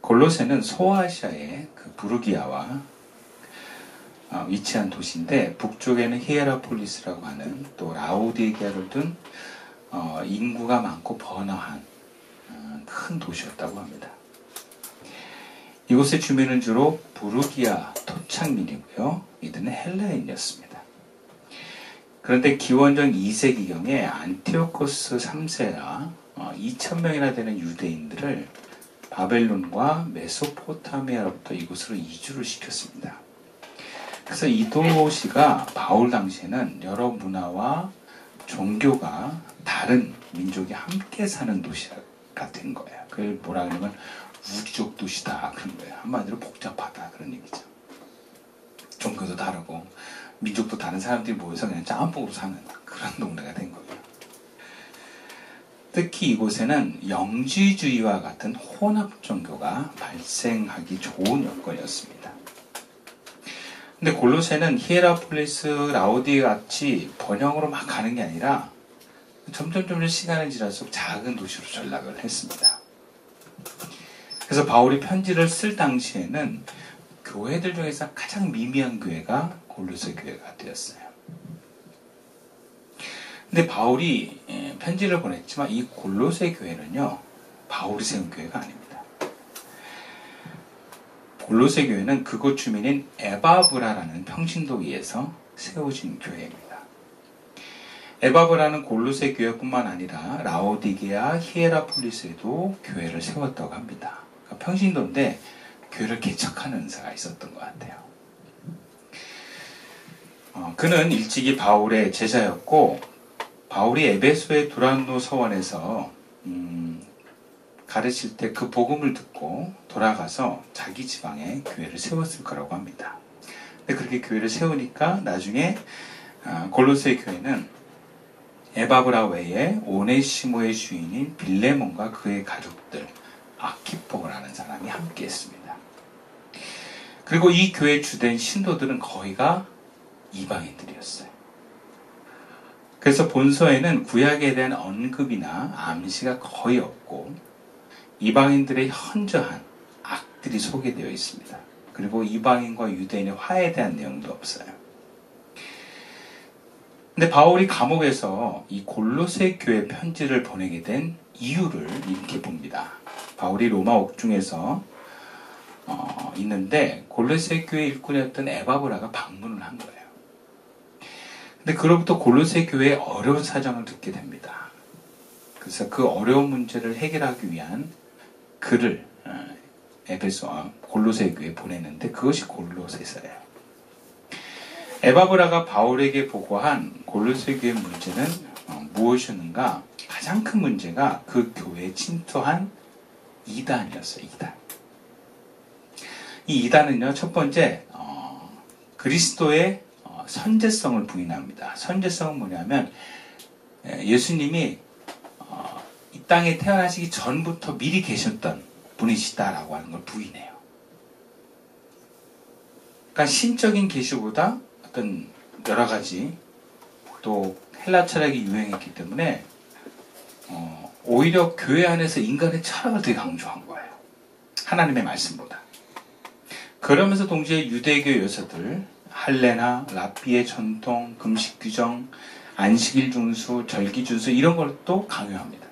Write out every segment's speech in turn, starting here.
골로새는 소아시아의 그 부르기아와 위치한 도시인데 북쪽에는 히에라폴리스라고 하는 또 라오디게아를 둔 인구가 많고 번화한 큰 도시였다고 합니다. 이곳의 주민은 주로 부르기아 토착민이고요. 이들은 헬라인이었습니다. 그런데 기원전 2세기경에 안티오코스 3세가 2,000명이나 되는 유대인들을 바벨론과 메소포타미아로부터 이곳으로 이주를 시켰습니다. 그래서 이 도시가 바울 당시에는 여러 문화와 종교가 다른 민족이 함께 사는 도시가 된 거예요. 그걸 뭐라 그러면 우주적 도시다 그런 거예요. 한마디로 복잡하다 그런 얘기죠. 종교도 다르고 민족도 다른 사람들이 모여서 그냥 짬뽕으로 사는 그런 동네가 된 거예요. 특히 이곳에는 영지주의와 같은 혼합 종교가 발생하기 좋은 여건이었습니다. 근데 골로새는 히에라폴리스, 라오디에 같이 번영으로 막 가는 게 아니라 점점 시간이 지날수록 작은 도시로 전락을 했습니다. 그래서 바울이 편지를 쓸 당시에는 교회들 중에서 가장 미미한 교회가 골로새 교회가 되었어요. 근데 바울이 편지를 보냈지만 이 골로새 교회는요, 바울이 세운 교회가 아닙니다. 골로새 교회는 그곳 주민인 에바브라라는 평신도에서 세워진 교회입니다. 에바브라는 골로새 교회뿐만 아니라 라오디게아, 히에라폴리스에도 교회를 세웠다고 합니다. 그러니까 평신도인데 교회를 개척하는 은사가 있었던 것 같아요. 그는 일찍이 바울의 제자였고 바울이 에베소의 두란노 서원에서 가르칠 때 그 복음을 듣고 돌아가서 자기 지방에 교회를 세웠을 거라고 합니다. 근데 그렇게 교회를 세우니까 나중에 골로새 교회는 에바브라 외에 오네시모의 주인인 빌레몬과 그의 가족들 아키포라는 사람이 함께 했습니다. 그리고 이 교회 주된 신도들은 거의가 이방인들이었어요. 그래서 본서에는 구약에 대한 언급이나 암시가 거의 없고 이방인들의 현저한 악들이 소개되어 있습니다. 그리고 이방인과 유대인의 화해에 대한 내용도 없어요. 근데 바울이 감옥에서 이 골로새 교회 편지를 보내게 된 이유를 이렇게 봅니다. 바울이 로마 옥중에서 있는데 골로새 교회 일꾼이었던 에바브라가 방문을 한 거예요. 근데 그로부터 골로새 교회의 어려운 사정을 듣게 됩니다. 그래서 그 어려운 문제를 해결하기 위한 글을 골로새 교회에 보냈는데 그것이 골로새서예요. 에바브라가 바울에게 보고한 골로새 교회 문제는 무엇이었는가? 가장 큰 문제가 그 교회에 침투한 이단이었어요. 이단. 이 이단은요, 첫 번째 그리스도의 선제성을 부인합니다. 선제성은 뭐냐면 예수님이 이 땅에 태어나시기 전부터 미리 계셨던 분이시다라고 하는 걸 부인해요. 그러니까 신적인 계시보다 어떤 여러 가지 또 헬라 철학이 유행했기 때문에 오히려 교회 안에서 인간의 철학을 되게 강조한 거예요. 하나님의 말씀보다. 그러면서 동시에 유대교 여서들 할례나 랍비의 전통, 금식 규정, 안식일 준수, 절기 준수 이런 걸 또 강요합니다.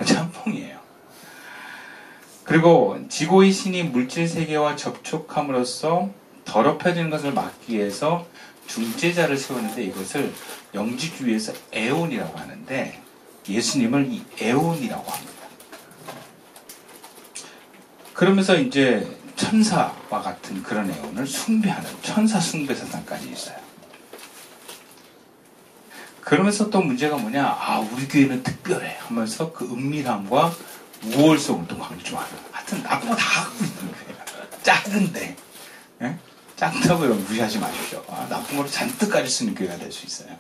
짬뽕이에요. 그리고 지고의 신이 물질 세계와 접촉함으로써 더럽혀지는 것을 막기 위해서 중재자를 세웠는데 이것을 영지주의에서 에온이라고 하는데 예수님을 이 에온이라고 합니다. 그러면서 이제 천사와 같은 그런 에온을 숭배하는 천사 숭배 사상까지 있어요. 그러면서 또 문제가 뭐냐, 우리 교회는 특별해 하면서 그 은밀함과 우월성을 또 강조하는, 하여튼 나쁜 거 다 갖고 있는 거예요. 작은데, 예? 작다고 여러분 무시하지 마십시오. 나쁜 거로 잔뜩 가질 수 있는 교회가 될 수 있어요.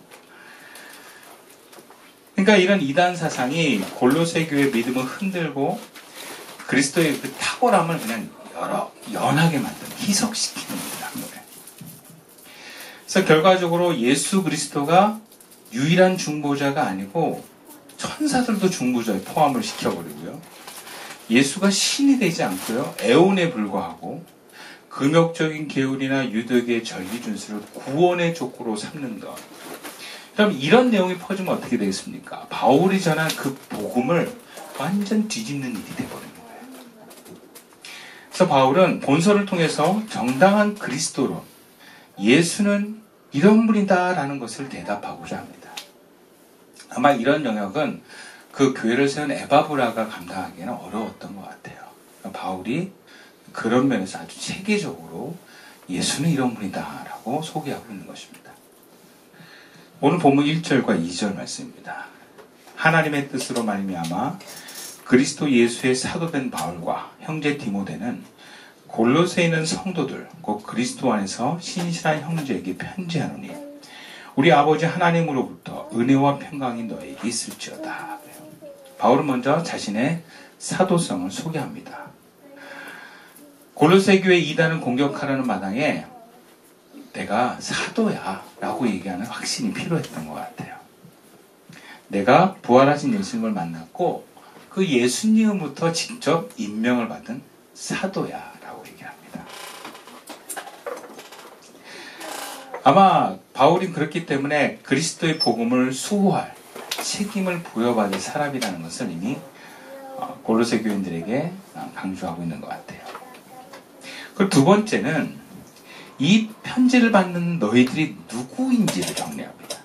그러니까 이런 이단 사상이 골로새 교회의 믿음을 흔들고 그리스도의 그 탁월함을 그냥 연하게 만드는, 희석시키는 일을 한 거예요. 그래서 결과적으로 예수 그리스도가 유일한 중보자가 아니고 천사들도 중보자에 포함을 시켜버리고요. 예수가 신이 되지 않고요. 에온에 불과하고 금욕적인 계율이나 유대교의 절기 준수를 구원의 족구로 삼는 것. 그럼 이런 내용이 퍼지면 어떻게 되겠습니까? 바울이 전한 그 복음을 완전 뒤집는 일이 되어버리는 거예요. 그래서 바울은 본서를 통해서 정당한 그리스도론, 예수는 이런 분이다라는 것을 대답하고자 합니다. 아마 이런 영역은 그 교회를 세운 에바브라가 감당하기에는 어려웠던 것 같아요. 바울이 그런 면에서 아주 체계적으로 예수는 이런 분이다라고 소개하고 있는 것입니다. 오늘 본문 1절과 2절 말씀입니다. 하나님의 뜻으로 말미암아 그리스도 예수의 사도된 바울과 형제 디모데는 골로새에 있는 성도들 곧 그리스도 안에서 신실한 형제에게 편지하노니 우리 아버지 하나님으로부터 은혜와 평강이 너에게 있을지어다. 바울은 먼저 자신의 사도성을 소개합니다. 골로새 교회 이단을 공격하려는 마당에 내가 사도야 라고 얘기하는 확신이 필요했던 것 같아요. 내가 부활하신 예수님을 만났고 그 예수님으로부터 직접 임명을 받은 사도야 라고 얘기합니다. 아마 바울이 그렇기 때문에 그리스도의 복음을 수호할 책임을 부여받을 사람이라는 것을 이미 골로새 교인들에게 강조하고 있는 것 같아요. 그리고 두 번째는 이 편지를 받는 너희들이 누구인지를 정리합니다.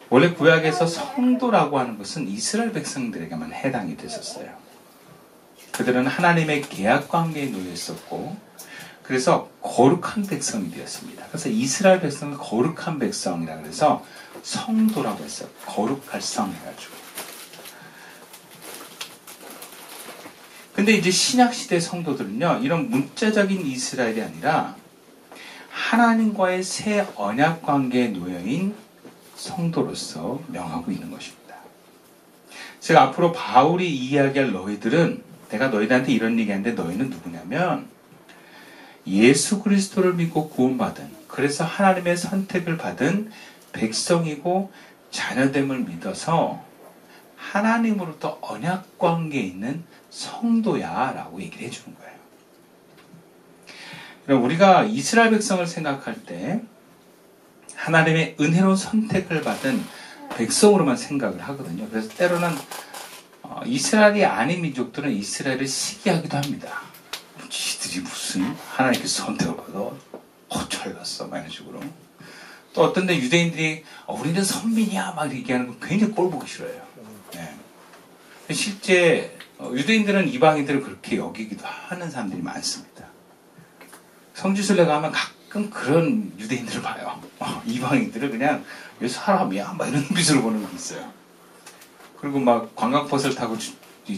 원래 구약에서 성도라고 하는 것은 이스라엘 백성들에게만 해당이 됐었어요. 그들은 하나님의 계약 관계에 놓여 있었고 그래서 거룩한 백성이 되었습니다. 그래서 이스라엘 백성은 거룩한 백성이라 그래서 성도라고 했어요. 거룩할 성 해가지고. 근데 이제 신약시대 성도들은요, 이런 문자적인 이스라엘이 아니라 하나님과의 새 언약 관계에 놓여인 성도로서 명하고 있는 것입니다. 제가 앞으로 바울이 이야기할 너희들은 내가 너희들한테 이런 얘기하는데 너희는 누구냐면 예수 그리스도를 믿고 구원받은 그래서 하나님의 선택을 받은 백성이고 자녀됨을 믿어서 하나님으로부터 언약 관계에 있는 성도야 라고 얘기를 해주는 거예요. 그럼 우리가 이스라엘 백성을 생각할 때 하나님의 은혜로운 선택을 받은 백성으로만 생각을 하거든요. 그래서 때로는 이스라엘이 아닌 민족들은 이스라엘을 시기하기도 합니다. 지들이 무슨 하나님께서 선택을 받아 허철났어 막 이런 식으로. 또 어떤 데 유대인들이 우리는 선민이야 막 얘기하는 거 굉장히 꼴 보기 싫어요. 네. 실제 유대인들은 이방인들을 그렇게 여기기도 하는 사람들이 많습니다. 성지순례 가면 가끔 그런 유대인들을 봐요. 이방인들을 그냥 왜 사람이야 막 이런 눈빛으로 보는 게 있어요. 그리고 막 관광버스를 타고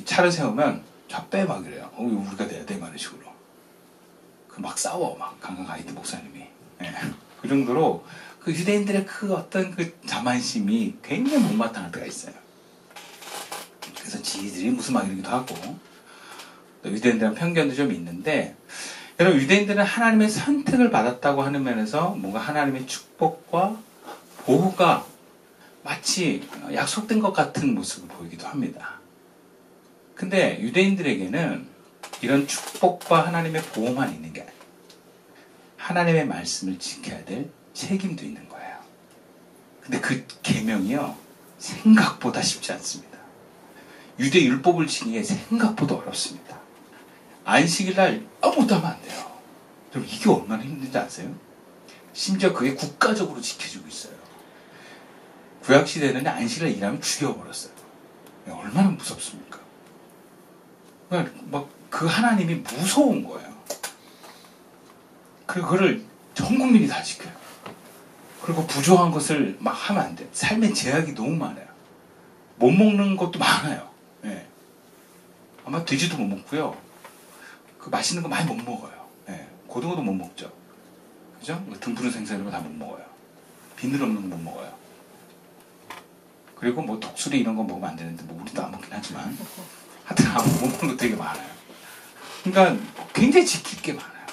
차를 세우면 좌빼 막 이래요. 우리가 돼야 돼 이런 식으로. 막 싸워 막 관광 가이드 목사님이. 네. 그 정도로 그 유대인들의 그 어떤 그 자만심이 굉장히 못마땅할 때가 있어요. 그래서 지들이 무슨 막 이러기도 하고 또 유대인들은 편견도 좀 있는데 여러분 유대인들은 하나님의 선택을 받았다고 하는 면에서 뭔가 하나님의 축복과 보호가 마치 약속된 것 같은 모습을 보이기도 합니다. 근데 유대인들에게는 이런 축복과 하나님의 보호만 있는 게 아니에요. 하나님의 말씀을 지켜야 될 책임도 있는 거예요. 근데 그 계명이요 생각보다 쉽지 않습니다. 유대 율법을 지키기에 생각보다 어렵습니다. 안식일날 아무것도 하면 안 돼요. 그럼 이게 얼마나 힘든지 아세요? 심지어 그게 국가적으로 지켜지고 있어요. 구약시대는 안식일날 일하면 죽여버렸어요. 얼마나 무섭습니까? 막 그 하나님이 무서운 거예요. 그거를 전 국민이 다 지켜요. 그리고 부조한 것을 막 하면 안 돼요. 삶의 제약이 너무 많아요. 못 먹는 것도 많아요. 네. 아마 돼지도 못 먹고요. 그 맛있는 거 많이 못 먹어요. 네. 고등어도 못 먹죠. 그죠? 등푸른 생선 이런 거 다 못 먹어요. 비늘 없는 거 못 먹어요. 그리고 뭐 독수리 이런 거 먹으면 안 되는데 뭐 우리도 안 먹긴 하지만 하여튼 못 먹는 거 되게 많아요. 그러니까 굉장히 지킬 게 많아요.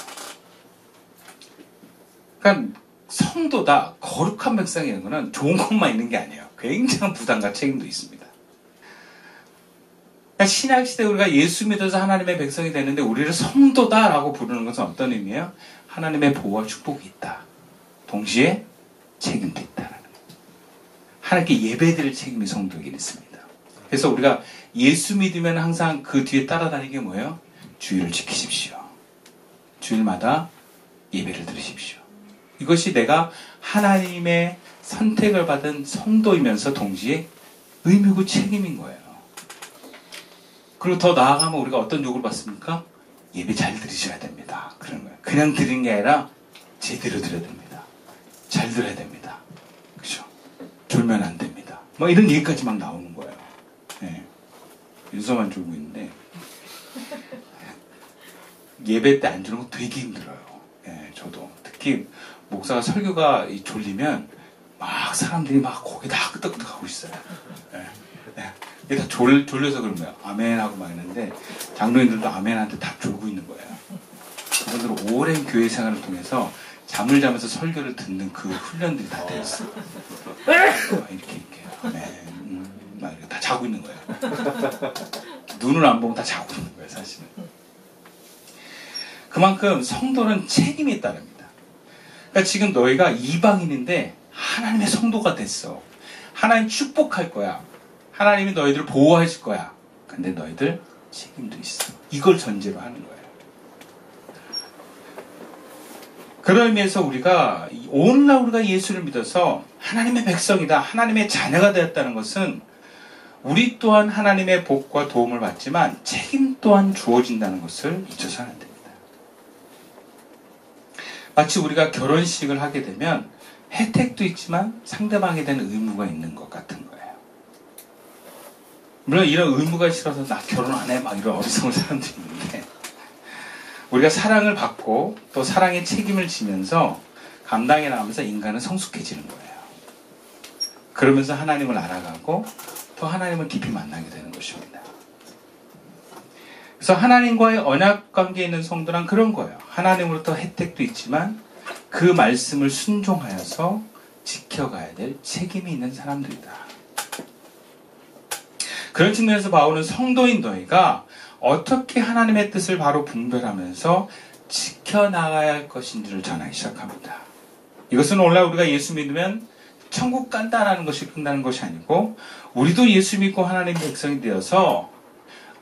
그러니까 성도다 거룩한 백성이라는 거는 좋은 것만 있는 게 아니에요. 굉장한 부담과 책임도 있습니다. 그러니까 신약시대 우리가 예수 믿어서 하나님의 백성이 되는데 우리를 성도다라고 부르는 것은 어떤 의미예요? 하나님의 보호와 축복이 있다. 동시에 책임도 있다라는 거예요. 하나님께 예배드릴 책임이 성도에게 있습니다. 그래서 우리가 예수 믿으면 항상 그 뒤에 따라다니는 게 뭐예요? 주일을 지키십시오. 주일마다 예배를 드리십시오. 이것이 내가 하나님의 선택을 받은 성도이면서 동시에 의무고 책임인 거예요. 그리고 더 나아가면 우리가 어떤 요구를 받습니까? 예배 잘 드리셔야 됩니다. 그런 거예요. 그냥 드리는 게 아니라 제대로 드려야 됩니다. 잘 드려야 됩니다. 그죠? 졸면 안 됩니다. 막 이런 얘기까지 막 나오는 거예요. 네. 윤서만 졸고 있는데 예배 때 안 주는 거 되게 힘들어요. 네, 저도 특히 목사가 설교가 졸리면 막 사람들이 막 고개 다 끄덕끄덕하고 있어요. 네. 네. 이게 다 졸려서 그런 거예요. 아멘 하고 막 있는데 장로님들도 아멘한테 다 졸고 있는 거예요. 그분들은 오랜 교회 생활을 통해서 잠을 자면서 설교를 듣는 그 훈련들이 다 되어 있어요. 이렇게 아멘 막 이렇게 다 자고 있는 거예요. 눈을 안 보면 다 자고 있는 거예요, 사실은. 그만큼 성도는 책임이 있다랍니다. 그러니까 지금 너희가 이방인인데 하나님의 성도가 됐어. 하나님 축복할 거야. 하나님이 너희들을 보호하실 거야. 근데 너희들 책임도 있어. 이걸 전제로 하는 거예요. 그런 의미에서 우리가 오늘날 우리가 예수를 믿어서 하나님의 백성이다. 하나님의 자녀가 되었다는 것은 우리 또한 하나님의 복과 도움을 받지만 책임 또한 주어진다는 것을 잊어서는 안 됩니다. 마치 우리가 결혼식을 하게 되면 혜택도 있지만 상대방에 대한 의무가 있는 것 같은 거예요. 물론 이런 의무가 싫어서 나 결혼 안 해 막 이런 어리석은 사람들이 있는데 우리가 사랑을 받고 또 사랑의 책임을 지면서 감당해 나가면서 인간은 성숙해지는 거예요. 그러면서 하나님을 알아가고 또 하나님을 깊이 만나게 되는 것입니다. 그래서 하나님과의 언약 관계에 있는 성도란 그런 거예요. 하나님으로부터 혜택도 있지만 그 말씀을 순종하여서 지켜가야 될 책임이 있는 사람들이다. 그런 측면에서 바울은 성도인 너희가 어떻게 하나님의 뜻을 바로 분별하면서 지켜나가야 할 것인지를 전하기 시작합니다. 이것은 오늘날 우리가 예수 믿으면 천국 간다라는 것이 끝나는 것이 아니고 우리도 예수 믿고 하나님의 백성이 되어서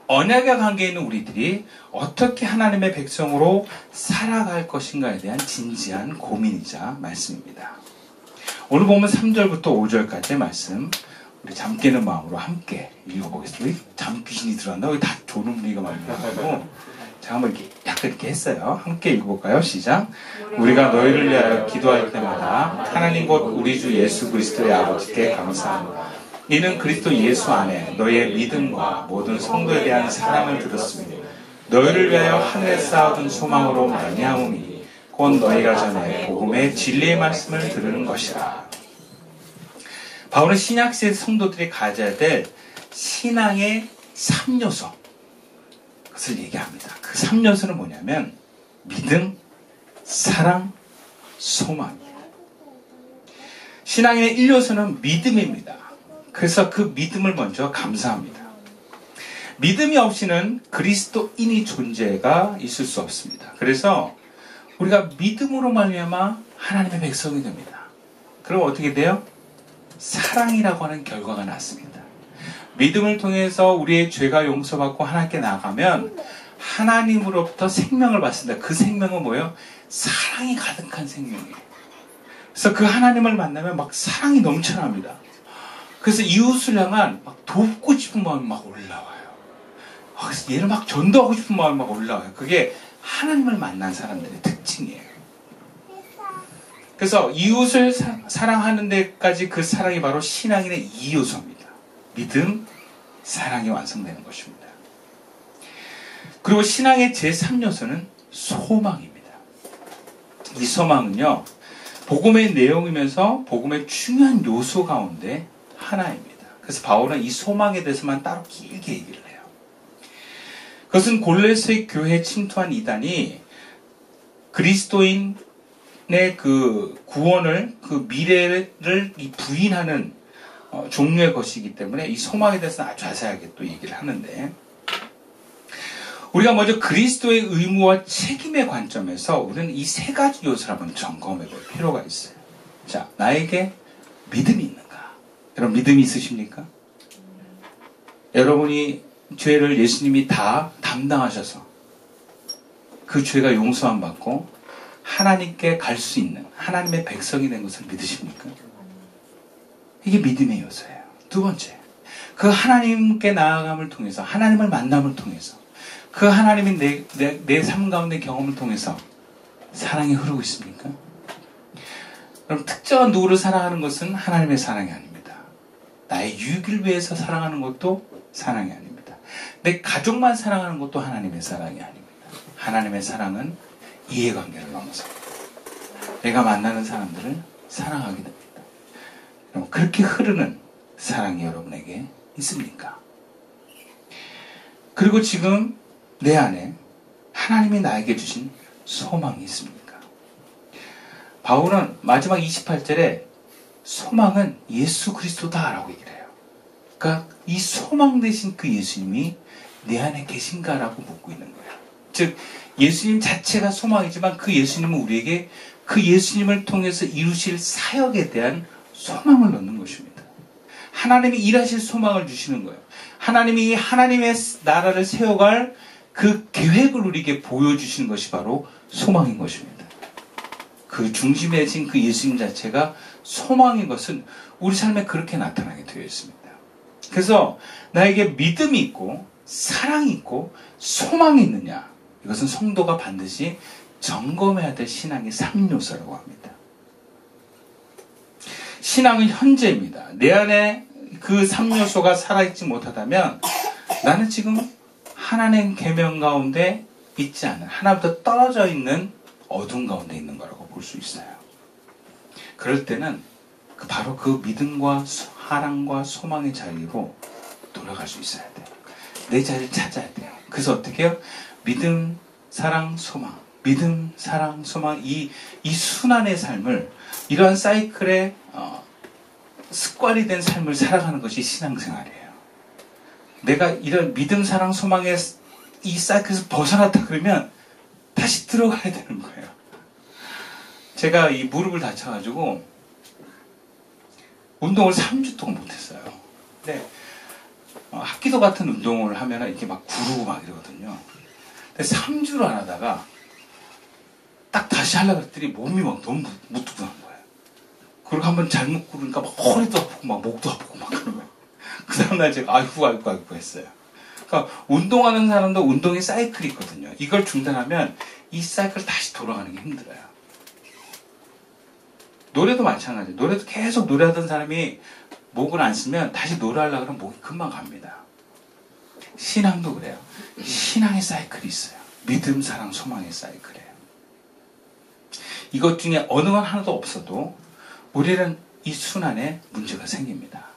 언약의 관계에 있는 우리들이 어떻게 하나님의 백성으로 살아갈 것인가에 대한 진지한 고민이자 말씀입니다. 오늘 보면 3절부터 5절까지의 말씀 우리 잠 깨는 마음으로 함께 읽어보겠습니다. 잠 귀신이 들어왔나? 여기 다 조는 분위기가 많이 나가지고 제가 한번 이렇게 약간 이렇게 했어요. 함께 읽어볼까요? 시작. 우리가 너희를 위하여 기도할 때마다 하나님 곧 우리 주 예수 그리스도의 아버지께 감사합니다. 이는 그리스도 예수 안에 너희의 믿음과 모든 성도에 대한 사랑을 들었으니 너희를 위하여 하늘에 쌓아둔 소망으로 말미암으니 곧 너희가 전에 복음의 진리의 말씀을 들으는 것이라. 바울은 신약시대 성도들이 가져야 될 신앙의 3요소 그것을 얘기합니다. 그 3요소는 뭐냐면 믿음, 사랑, 소망이에요. 신앙의 1요소는 믿음입니다. 그래서 그 믿음을 먼저 감사합니다. 믿음이 없이는 그리스도인의 존재가 있을 수 없습니다. 그래서 우리가 믿음으로 말미암아 하나님의 백성이 됩니다. 그럼 어떻게 돼요? 사랑이라고 하는 결과가 났습니다. 믿음을 통해서 우리의 죄가 용서받고 하나님께 나가면 하나님으로부터 생명을 받습니다. 그 생명은 뭐예요? 사랑이 가득한 생명이에요. 그래서 그 하나님을 만나면 막 사랑이 넘쳐납니다. 그래서 이웃을 향한 막 돕고 싶은 마음이 막 올라와요. 그래서 얘를 막 전도하고 싶은 마음이 막 올라와요. 그게 하나님을 만난 사람들의 특징이에요. 그래서 이웃을 사랑하는 데까지 그 사랑이 바로 신앙인의 2요소입니다. 믿음, 사랑이 완성되는 것입니다. 그리고 신앙의 제3요소는 소망입니다. 이 소망은요, 복음의 내용이면서 복음의 중요한 요소 가운데 하나입니다. 그래서 바울은 이 소망에 대해서만 따로 길게 얘기를 해요. 그것은 골로새 교회에 침투한 이단이 그리스도인의 그 구원을, 그 미래를 부인하는 종류의 것이기 때문에 이 소망에 대해서는 아주 자세하게 또 얘기를 하는데 우리가 먼저 그리스도의 의무와 책임의 관점에서 우리는 이 세 가지 요소를 한번 점검해 볼 필요가 있어요. 자, 나에게 믿음이 있는가? 여러분 믿음이 있으십니까? 여러분이 죄를 예수님이 다 담당하셔서 그 죄가 용서함 받고 하나님께 갈 수 있는 하나님의 백성이 된 것을 믿으십니까? 이게 믿음의 요소예요. 두 번째, 그 하나님께 나아감을 통해서 하나님을 만남을 통해서 그 하나님이 내 삶 가운데 경험을 통해서 사랑이 흐르고 있습니까? 그럼 특정한 누구를 사랑하는 것은 하나님의 사랑이 아닙니다. 나의 유익을 위해서 사랑하는 것도 사랑이 아닙니다. 내 가족만 사랑하는 것도 하나님의 사랑이 아닙니다. 하나님의 사랑은 이해관계를 넘어서 내가 만나는 사람들을 사랑하게 됩니다. 그럼 그렇게 흐르는 사랑이 여러분에게 있습니까? 그리고 지금 내 안에 하나님이 나에게 주신 소망이 있습니까? 바울은 마지막 28절에 소망은 예수 그리스도다라고 얘기를 해요. 그러니까 이 소망 되신 그 예수님이 내 안에 계신가라고 묻고 있는 거예요. 즉 예수님 자체가 소망이지만 그 예수님은 우리에게 그 예수님을 통해서 이루실 사역에 대한 소망을 넣는 것입니다. 하나님이 일하실 소망을 주시는 거예요. 하나님이 하나님의 나라를 세워갈 그 계획을 우리에게 보여주시는 것이 바로 소망인 것입니다. 그 중심에 진 그 예수님 자체가 소망인 것은 우리 삶에 그렇게 나타나게 되어 있습니다. 그래서 나에게 믿음이 있고 사랑이 있고 소망이 있느냐, 이것은 성도가 반드시 점검해야 될 신앙의 3요소라고 합니다. 신앙은 현재입니다. 내 안에 그 3요소가 살아있지 못하다면 나는 지금 하나님 계명 가운데 있지 않은, 하나부터 떨어져 있는 어둠 가운데 있는 거라고 볼 수 있어요. 그럴 때는 바로 그 믿음과 사랑과 소망의 자리로 돌아갈 수 있어야 돼요. 내 자리를 찾아야 돼요. 그래서 어떻게 해요? 믿음, 사랑, 소망. 믿음, 사랑, 소망. 이 순환의 삶을, 이러한 사이클의 습관이 된 삶을 살아가는 것이 신앙생활이에요. 내가 이런 믿음, 사랑, 소망의 이 사이클에서 벗어났다 그러면 다시 들어가야 되는 거예요. 제가 이 무릎을 다쳐가지고 운동을 3주 동안 못했어요. 근데 합기도 같은 운동을 하면 이렇게 막 구르고 막 이러거든요. 근데 3주를 안 하다가 딱 다시 하려고 했더니 몸이 막 너무 무뚝뚝한 거예요. 그리고 한번 잘못 구르니까 막 허리도 아프고 막 목도 아프고 막 그런 거예요. 그 다음날 제가 아이고 했어요. 그러니까 운동하는 사람도 운동의 사이클이 있거든요. 이걸 중단하면 이 사이클 다시 돌아가는 게 힘들어요. 노래도 마찬가지예요. 노래도 계속 노래하던 사람이 목을 안 쓰면 다시 노래하려고 하면 목이 금방 갑니다. 신앙도 그래요. 신앙의 사이클이 있어요. 믿음, 사랑, 소망의 사이클이에요. 이것 중에 어느 건 하나도 없어도 우리는 이 순환에 문제가 생깁니다.